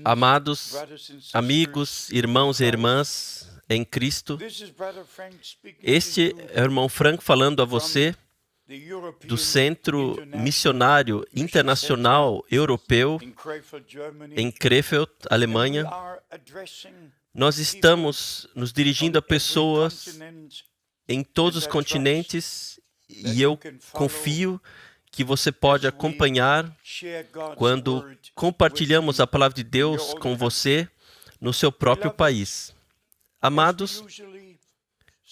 Amados amigos, irmãos e irmãs em Cristo, este é o irmão Frank falando a você do Centro Missionário Internacional Europeu em Krefeld, Alemanha. Nós estamos nos dirigindo a pessoas em todos os continentes e eu confio que você pode acompanhar quando compartilhamos a palavra de Deus com você no seu próprio país. Amados,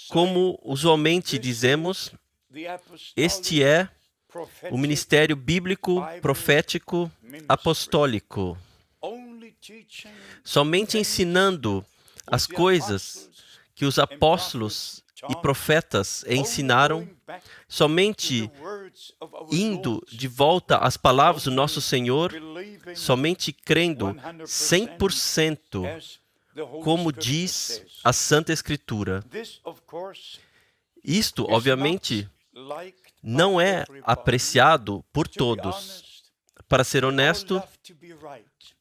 como usualmente dizemos, este é o ministério bíblico, profético, apostólico. Somente ensinando as coisas que os apóstolos e profetas ensinaram, somente indo de volta às palavras do nosso Senhor, somente crendo 100%, como diz a Santa Escritura. Isto, obviamente, não é apreciado por todos. Para ser honesto,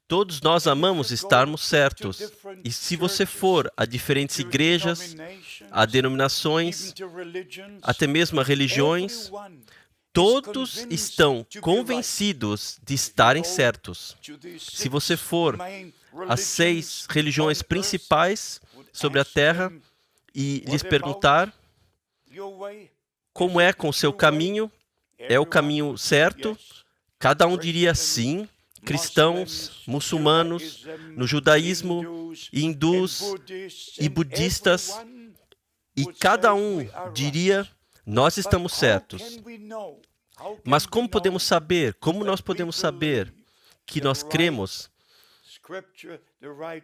todos nós amamos estarmos certos. E se você for a diferentes igrejas, a denominações, até mesmo a religiões, todos estão convencidos de estarem certos. Se você for às 6 religiões principais sobre a terra e lhes perguntar como é com o seu caminho, é o caminho certo? Cada um diria sim. Cristãos, muçulmanos, no judaísmo, hindus e budistas, e cada um diria, nós estamos certos. Mas como podemos saber, como nós podemos saber que nós cremos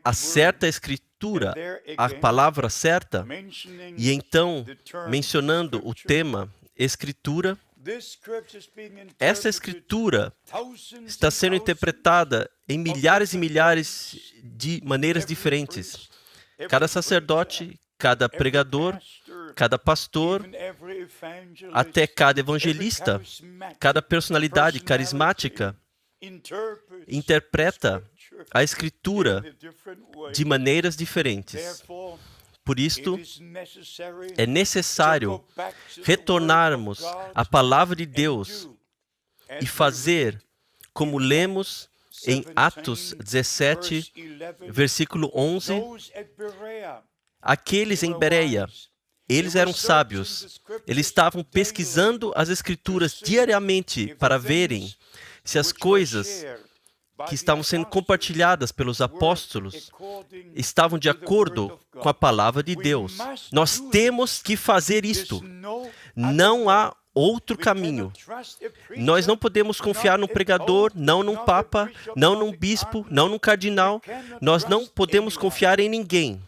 a certa escritura, a palavra certa, e então, mencionando o tema escritura, essa escritura está sendo interpretada em milhares e milhares de maneiras diferentes. Cada sacerdote, cada pregador, cada pastor, até cada evangelista, cada personalidade carismática interpreta a escritura de maneiras diferentes. Por isto, é necessário retornarmos à palavra de Deus e fazer como lemos em Atos 17, versículo 11. Aqueles em Bereia, eles eram sábios. Eles estavam pesquisando as Escrituras diariamente para verem se as coisas que estavam sendo compartilhadas pelos apóstolos estavam de acordo com a palavra de Deus. Nós temos que fazer isto. Não há outro caminho. Nós não podemos confiar num pregador, não num papa, não num bispo, não num cardinal. Nós não podemos confiar em ninguém.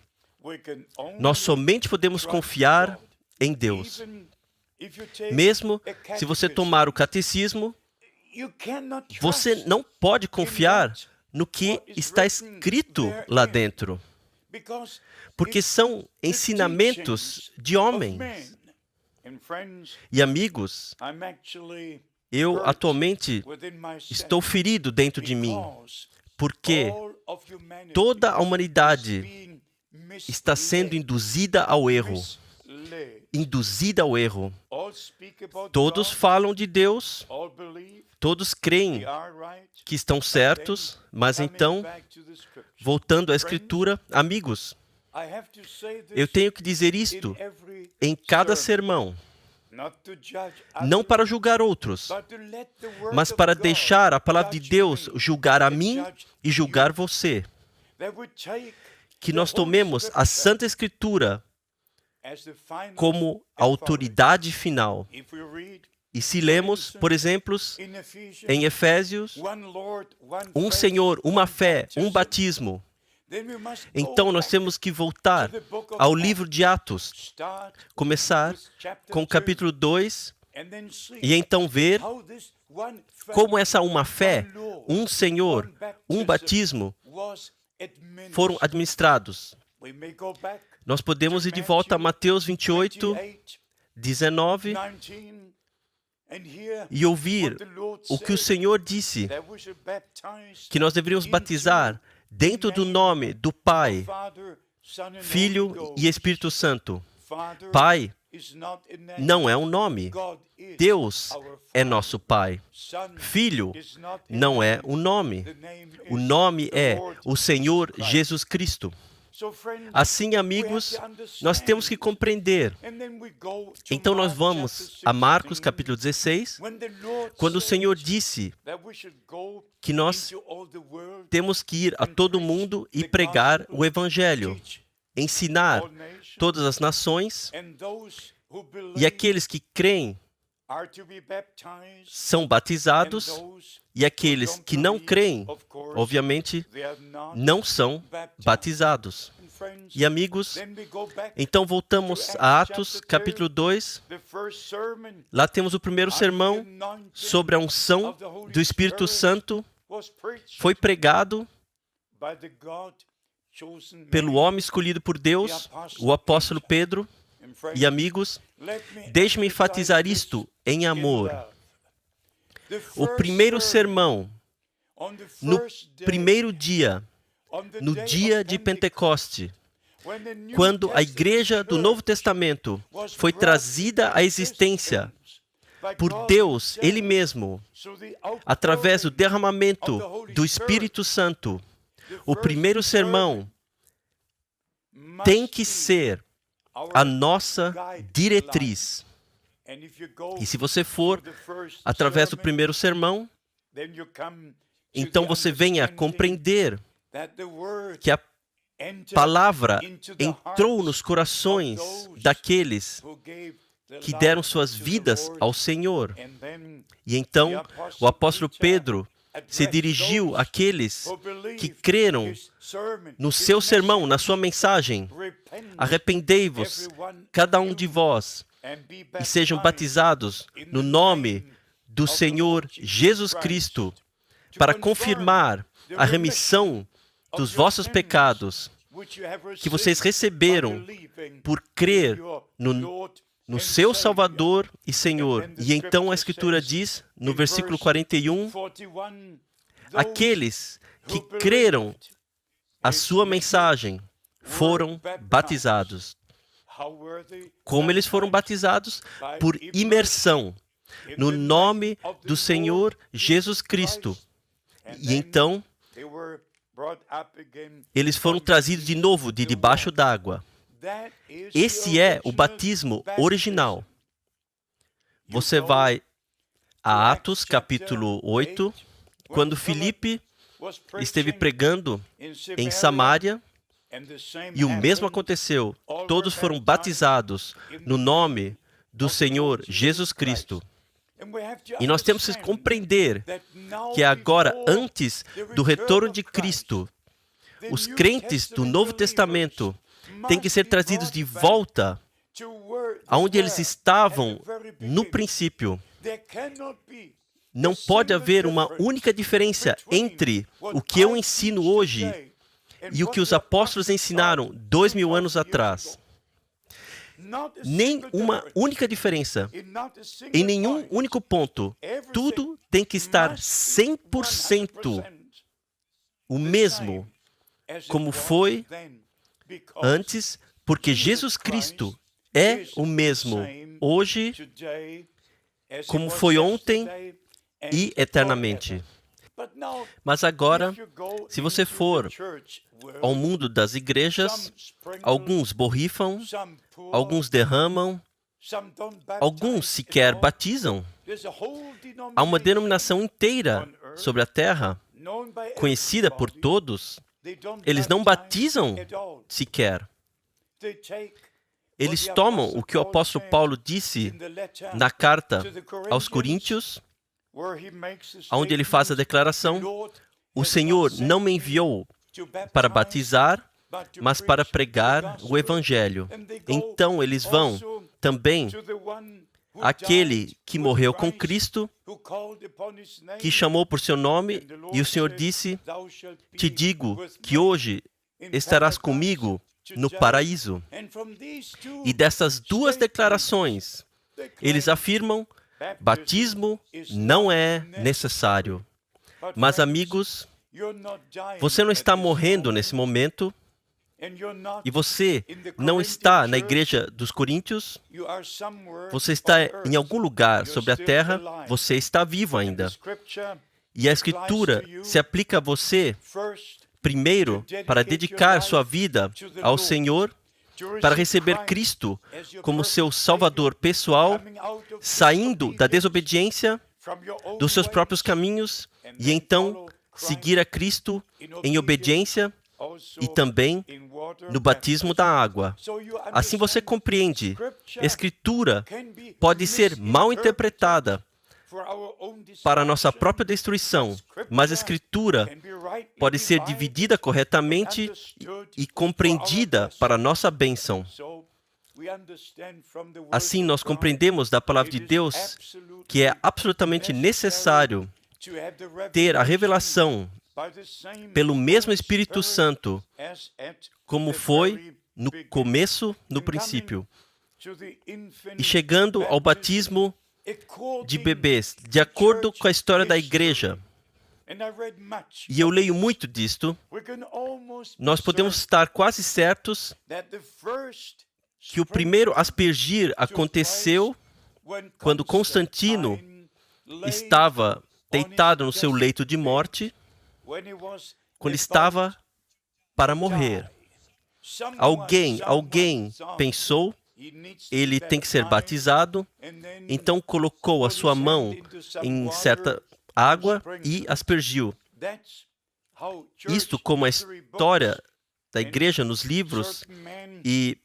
Nós somente podemos confiar em Deus. Mesmo se você tomar o catecismo, você não pode confiar no que está escrito lá dentro, porque são ensinamentos de homens. E amigos, eu atualmente estou ferido dentro de mim, porque toda a humanidade está sendo induzida ao erro. Induzida ao erro. Todos falam de Deus, todos creem que estão certos, mas então, voltando à Escritura, amigos, eu tenho que dizer isto em cada sermão, não para julgar outros, mas para deixar a palavra de Deus julgar a mim e julgar você. Que nós tomemos a Santa Escritura como autoridade final. E se lemos, por exemplo, em Efésios, um Senhor, uma fé, um batismo, então nós temos que voltar ao livro de Atos, começar com o capítulo 2, e então ver como essa uma fé, um Senhor, um batismo foram administrados. Nós podemos ir de volta a Mateus 28, 19, e ouvir o que o Senhor disse, que nós deveríamos batizar dentro do nome do Pai, Filho e Espírito Santo. Pai não é um nome. Deus é nosso Pai. Filho não é um nome. O nome é o Senhor Jesus Cristo. Assim, amigos, nós temos que compreender. Então, nós vamos a Marcos, capítulo 16, quando o Senhor disse que nós temos que ir a todo mundo e pregar o Evangelho, ensinar todas as nações, e aqueles que creem são batizados, e aqueles que não creem, obviamente, não são batizados. E amigos, então voltamos a Atos, capítulo 2. Lá temos o primeiro sermão sobre a unção do Espírito Santo. Foi pregado pelo homem escolhido por Deus, o apóstolo Pedro. E amigos, deixe-me enfatizar isto em amor. O primeiro sermão, no primeiro dia, no dia de Pentecoste, quando a igreja do Novo Testamento foi trazida à existência por Deus, Ele mesmo, através do derramamento do Espírito Santo, o primeiro sermão tem que ser a nossa diretriz. E se você for através do primeiro sermão, então você vem a compreender que a palavra entrou nos corações daqueles que deram suas vidas ao Senhor. E então o apóstolo Pedro se dirigiu àqueles que creram no seu sermão, na sua mensagem: arrependei-vos, cada um de vós, e sejam batizados no nome do Senhor Jesus Cristo, para confirmar a remissão dos vossos pecados que vocês receberam por crer no seu Salvador e Senhor. E então a Escritura diz, no versículo 41, aqueles que creram a sua mensagem foram batizados. Como eles foram batizados? Por imersão, no nome do Senhor Jesus Cristo. E então, eles foram trazidos de novo de debaixo d'água. Esse é o batismo original. Você vai a Atos, capítulo 8, quando Filipe esteve pregando em Samaria, e o mesmo aconteceu. Todos foram batizados no nome do Senhor Jesus Cristo. E nós temos que compreender que agora, antes do retorno de Cristo, os crentes do Novo Testamento têm que ser trazidos de volta aonde eles estavam no princípio. Não pode haver uma única diferença entre o que eu ensino hoje e o que os apóstolos ensinaram 2000 anos atrás. Nem uma única diferença, em nenhum único ponto. Tudo tem que estar 100% o mesmo como foi antes, porque Jesus Cristo é o mesmo hoje, como foi ontem e eternamente. Mas agora, se você for ao mundo das igrejas, alguns borrifam, alguns derramam, alguns sequer batizam. Há uma denominação inteira sobre a terra, conhecida por todos. Eles não batizam sequer. Eles tomam o que o apóstolo Paulo disse na carta aos Coríntios, onde ele faz a declaração: o Senhor não me enviou para batizar, mas para pregar o Evangelho. Então eles vão também àquele que morreu com Cristo, que chamou por seu nome, e o Senhor disse: te digo que hoje estarás comigo no paraíso. E dessas duas declarações, eles afirmam Batismo não é necessário. Mas, amigos, você não está morrendo nesse momento e você não está na igreja dos Coríntios. Você está em algum lugar sobre a terra. Você está vivo ainda. E a Escritura se aplica a você, primeiro, para dedicar sua vida ao Senhor, para receber Cristo como seu Salvador pessoal, saindo da desobediência, dos seus próprios caminhos, e então seguir a Cristo em obediência e também no batismo da água. Assim você compreende, a Escritura pode ser mal interpretada para a nossa própria destruição, mas a Escritura pode ser dividida corretamente e compreendida para a nossa bênção. Assim, nós compreendemos da palavra de Deus que é absolutamente necessário ter a revelação pelo mesmo Espírito Santo, como foi no começo, no princípio, e chegando ao batismo de bebês, de acordo com a história da igreja. E eu leio muito disto. Nós podemos estar quase certos que o primeiro aspergir aconteceu quando Constantino estava deitado no seu leito de morte, quando estava para morrer. Alguém pensou, ele tem que ser batizado, então colocou a sua mão em certa água e aspergiu. Isto, como a história da igreja nos livros, e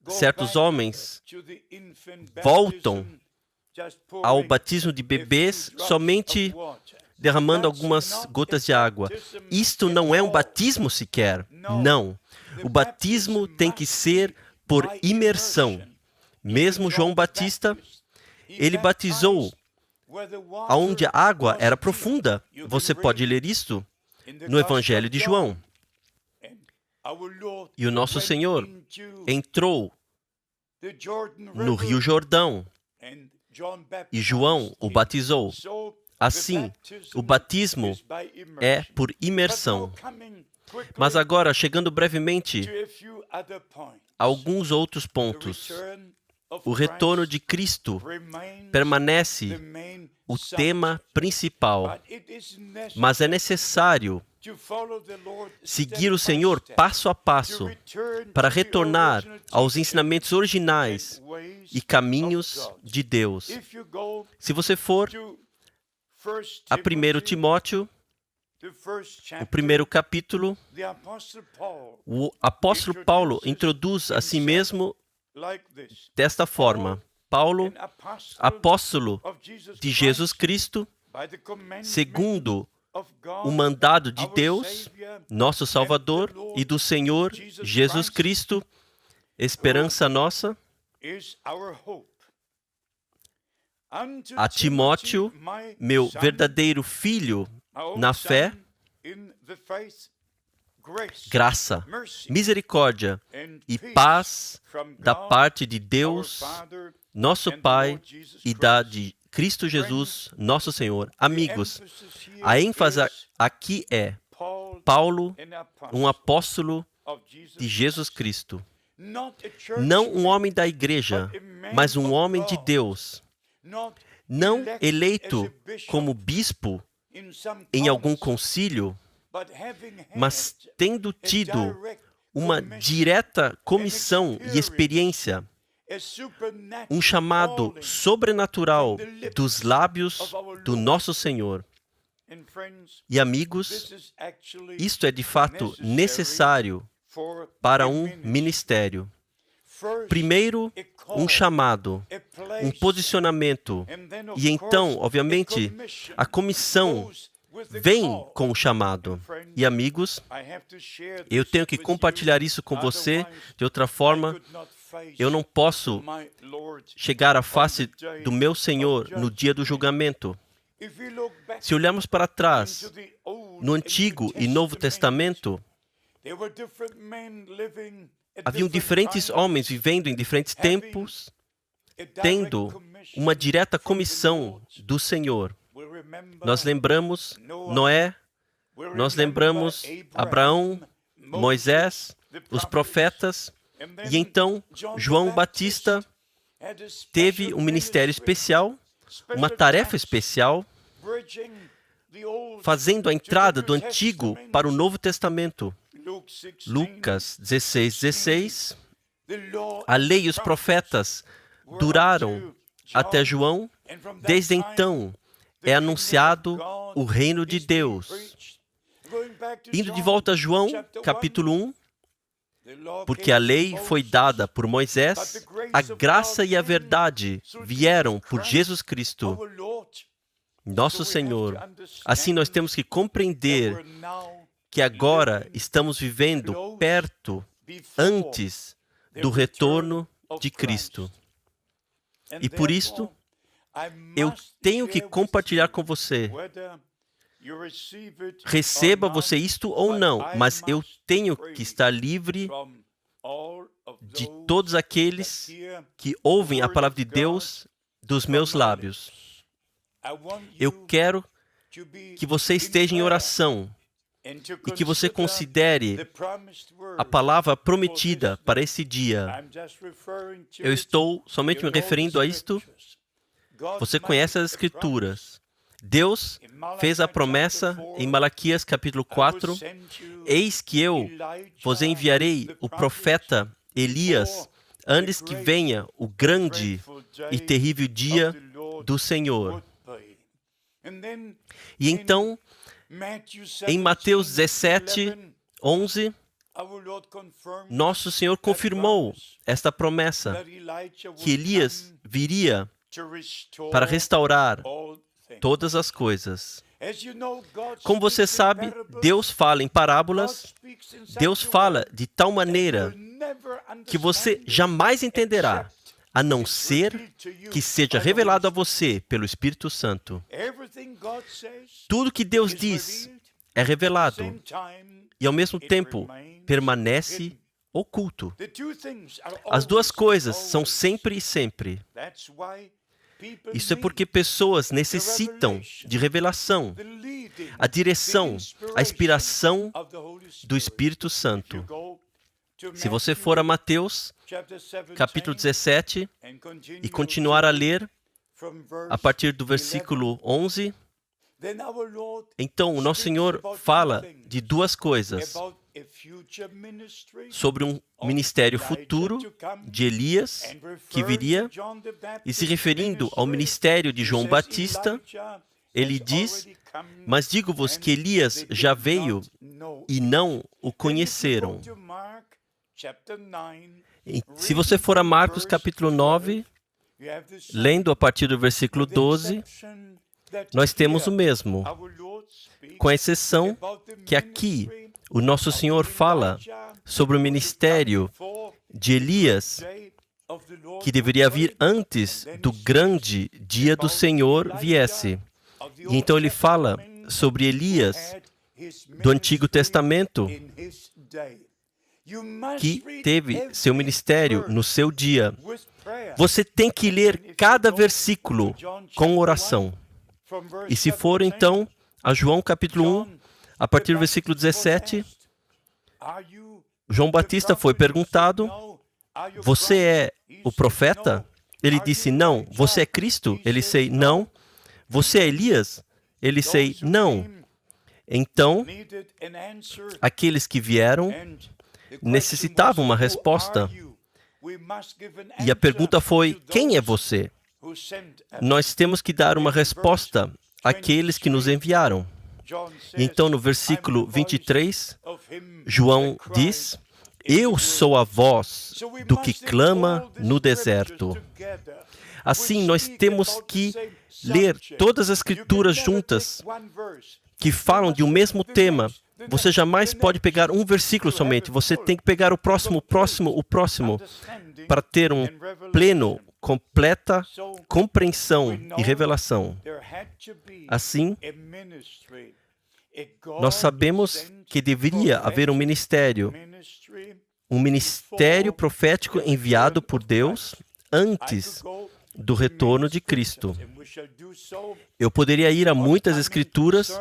certos homens voltam ao batismo de bebês somente derramando algumas gotas de água. Isto não é um batismo sequer. Não. O batismo tem que ser por imersão. Mesmo João Batista, ele batizou aonde a água era profunda. Você pode ler isto no Evangelho de João. E o nosso Senhor entrou no Rio Jordão e João o batizou. Assim, o batismo é por imersão. Mas agora, chegando brevemente a alguns outros pontos, o retorno de Cristo permanece o tema principal, mas é necessário seguir o Senhor passo a passo para retornar aos ensinamentos originais e caminhos de Deus. Se você for a 1 Timóteo, o primeiro capítulo, o apóstolo Paulo introduz a si mesmo desta forma: Paulo, apóstolo de Jesus Cristo, segundo o mandado de Deus, nosso Salvador, e do Senhor Jesus Cristo, esperança nossa, a Timóteo, meu verdadeiro filho na fé, graça, misericórdia e paz da parte de Deus, nosso Pai, e da de Cristo Jesus, nosso Senhor. Amigos, a ênfase aqui é Paulo, um apóstolo de Jesus Cristo. Não um homem da igreja, mas um homem de Deus. Não eleito como bispo em algum concílio, mas tendo tido uma direta comissão e experiência, um chamado sobrenatural dos lábios do nosso Senhor. E amigos, isto é de fato necessário para um ministério. Primeiro, um chamado, um posicionamento, e então, obviamente, a comissão vem com o chamado. E amigos, eu tenho que compartilhar isso com você, de outra forma, eu não posso chegar à face do meu Senhor no dia do julgamento. Se olharmos para trás, no Antigo e Novo Testamento, haviam diferentes homens vivendo em diferentes tempos, tendo uma direta comissão do Senhor. Nós lembramos Noé, nós lembramos Abraão, Moisés, os profetas, e então João Batista teve um ministério especial, uma tarefa especial, fazendo a entrada do Antigo para o Novo Testamento. Lucas 16:16. A lei e os profetas duraram até João. Desde então é anunciado o reino de Deus. Indo de volta a João, capítulo 1, porque a lei foi dada por Moisés, a graça e a verdade vieram por Jesus Cristo, nosso Senhor. Assim nós temos que compreender que agora estamos vivendo perto, antes do retorno de Cristo. E por isto, eu tenho que compartilhar com você. Receba você isto ou não, mas eu tenho que estar livre de todos aqueles que ouvem a palavra de Deus dos meus lábios. Eu quero que você esteja em oração e que você considere a palavra prometida para esse dia. Eu estou somente me referindo a isto. Você conhece as Escrituras. Deus fez a promessa em Malaquias capítulo 4, eis que eu vos enviarei o profeta Elias, antes que venha o grande e terrível dia do Senhor. E então, em Mateus 17:11, nosso Senhor confirmou esta promessa, que Elias viria para restaurar todas as coisas. Como você sabe, Deus fala em parábolas, Deus fala de tal maneira que você jamais entenderá, a não ser que seja revelado a você pelo Espírito Santo. Tudo que Deus diz é revelado e, ao mesmo tempo, permanece oculto. As duas coisas são sempre e sempre. Isso é porque pessoas necessitam de revelação, a direção, a inspiração do Espírito Santo. Se você for a Mateus, capítulo 17, e continuar a ler a partir do versículo 11, então o nosso Senhor fala de duas coisas. Sobre um ministério futuro de Elias, que viria, e se referindo ao ministério de João Batista, ele diz, mas digo-vos que Elias já veio e não o conheceram. E, se você for a Marcos capítulo 9, lendo a partir do versículo 12, nós temos o mesmo, com a exceção que aqui o nosso Senhor fala sobre o ministério de Elias, que deveria vir antes do grande dia do Senhor viesse. E então ele fala sobre Elias do Antigo Testamento, que teve seu ministério no seu dia. Você tem que ler cada versículo com oração. E se for então a João capítulo 1, a partir do versículo 17, João Batista foi perguntado, você é o profeta? Ele disse, não. Você é Cristo? Ele disse, não. Você é Elias? Ele disse, não. Então, aqueles que vieram necessitavam uma resposta. E a pergunta foi, quem é você? Nós temos que dar uma resposta àqueles que nos enviaram. Então, no versículo 23, João diz, eu sou a voz do que clama no deserto. Assim, nós temos que ler todas as Escrituras juntas, que falam de um mesmo tema. Você jamais pode pegar um versículo somente. Você tem que pegar o próximo, para ter um pleno, completa compreensão e revelação. Assim, nós sabemos que deveria haver um ministério profético enviado por Deus antes do retorno de Cristo. Eu poderia ir a muitas escrituras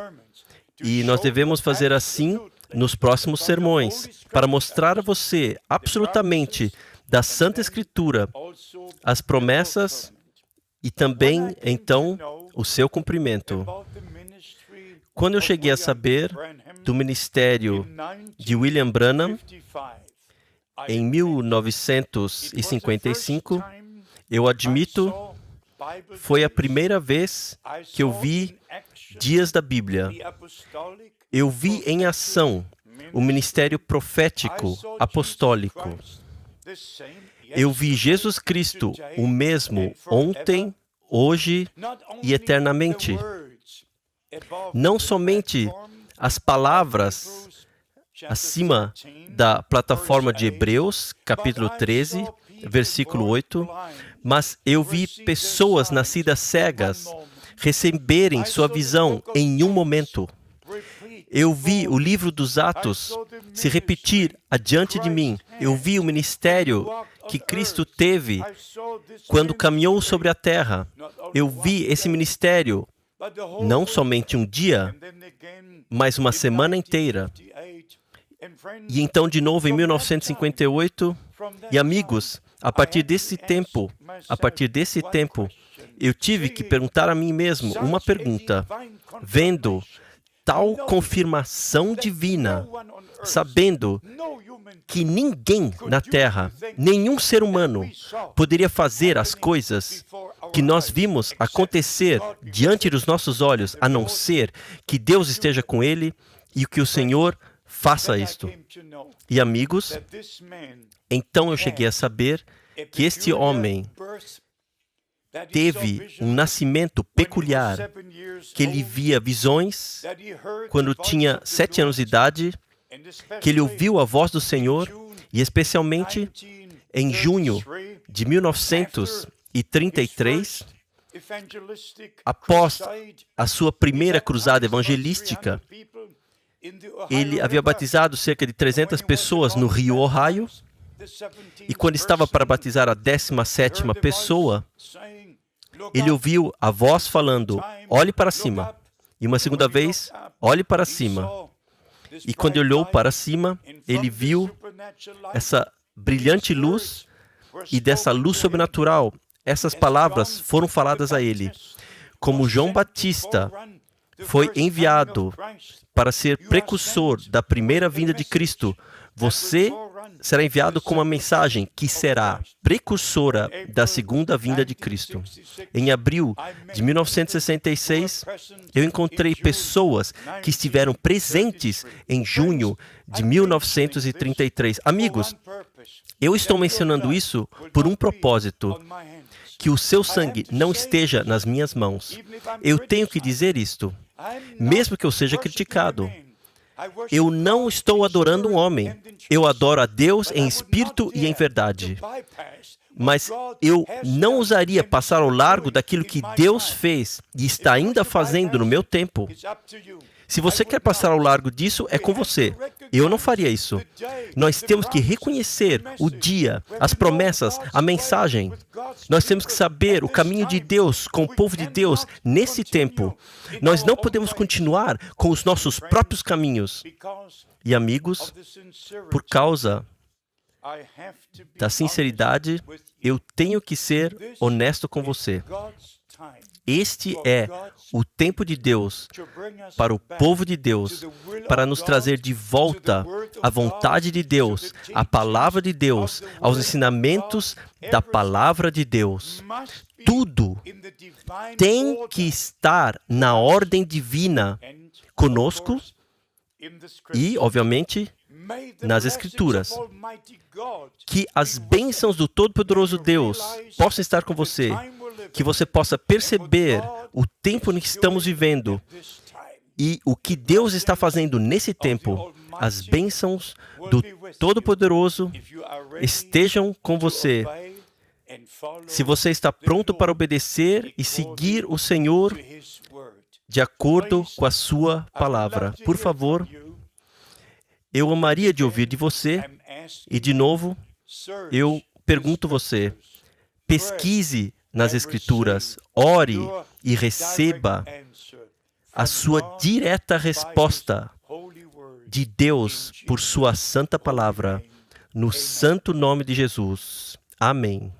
e nós devemos fazer assim nos próximos sermões, para mostrar a você absolutamente da Santa Escritura as promessas e também, então, o seu cumprimento. Quando eu cheguei a saber do ministério de William Branham, em 1955, eu admito, foi a primeira vez que eu vi dias da Bíblia. Eu vi em ação o ministério profético, apostólico. Eu vi Jesus Cristo, o mesmo, ontem, hoje e eternamente. Não somente as palavras acima da plataforma de Hebreus, capítulo 13, versículo 8, mas eu vi pessoas nascidas cegas receberem sua visão em um momento. Eu vi o livro dos Atos se repetir adiante de mim. Eu vi o ministério que Cristo teve quando caminhou sobre a terra. Eu vi esse ministério não somente um dia, mas uma semana inteira. E então, de novo, em 1958, e amigos, a partir desse tempo, eu tive que perguntar a mim mesmo uma pergunta, vendo tal confirmação divina, sabendo que ninguém na Terra, nenhum ser humano, poderia fazer as coisas que nós vimos acontecer diante dos nossos olhos, a não ser que Deus esteja com ele e que o Senhor faça isto. E amigos, então eu cheguei a saber que este homem teve um nascimento peculiar, que ele via visões quando tinha 7 anos de idade, que ele ouviu a voz do Senhor, e especialmente em junho de 1933, após a sua primeira cruzada evangelística, ele havia batizado cerca de 300 pessoas no Rio Ohio, e quando estava para batizar a 17ª pessoa, ele ouviu a voz falando, olhe para cima. E uma segunda vez, olhe para cima. E quando ele olhou para cima, ele viu essa brilhante luz, e dessa luz sobrenatural, essas palavras foram faladas a ele. Como João Batista foi enviado para ser precursor da primeira vinda de Cristo, você será enviado com uma mensagem que será precursora da segunda vinda de Cristo. Em abril de 1966, eu encontrei pessoas que estiveram presentes em junho de 1933. Amigos, eu estou mencionando isso por um propósito, que o seu sangue não esteja nas minhas mãos. Eu tenho que dizer isto, mesmo que eu seja criticado. Eu não estou adorando um homem. Eu adoro a Deus em espírito e em verdade. Mas eu não ousaria passar ao largo daquilo que Deus fez e está ainda fazendo no meu tempo. Se você quer passar ao largo disso, é com você. Eu não faria isso. Nós temos que reconhecer o dia, as promessas, a mensagem. Nós temos que saber o caminho de Deus com o povo de Deus nesse tempo. Nós não podemos continuar com os nossos próprios caminhos. E amigos, por causa da sinceridade, eu tenho que ser honesto com você. Este é o tempo de Deus para o povo de Deus, para nos trazer de volta à vontade de Deus, à palavra de Deus, aos ensinamentos da palavra de Deus. Tudo tem que estar na ordem divina conosco e, obviamente, nas Escrituras. Que as bênçãos do Todo-Poderoso Deus possam estar com você, que você possa perceber o tempo em que estamos vivendo e o que Deus está fazendo nesse tempo. As bênçãos do Todo-Poderoso estejam com você. Se você está pronto para obedecer e seguir o Senhor de acordo com a sua palavra. Por favor, eu amaria de ouvir de você e, de novo, eu pergunto você, pesquise nas Escrituras. Ore e receba a sua direta resposta de Deus por sua santa palavra, no santo nome de Jesus. Amém.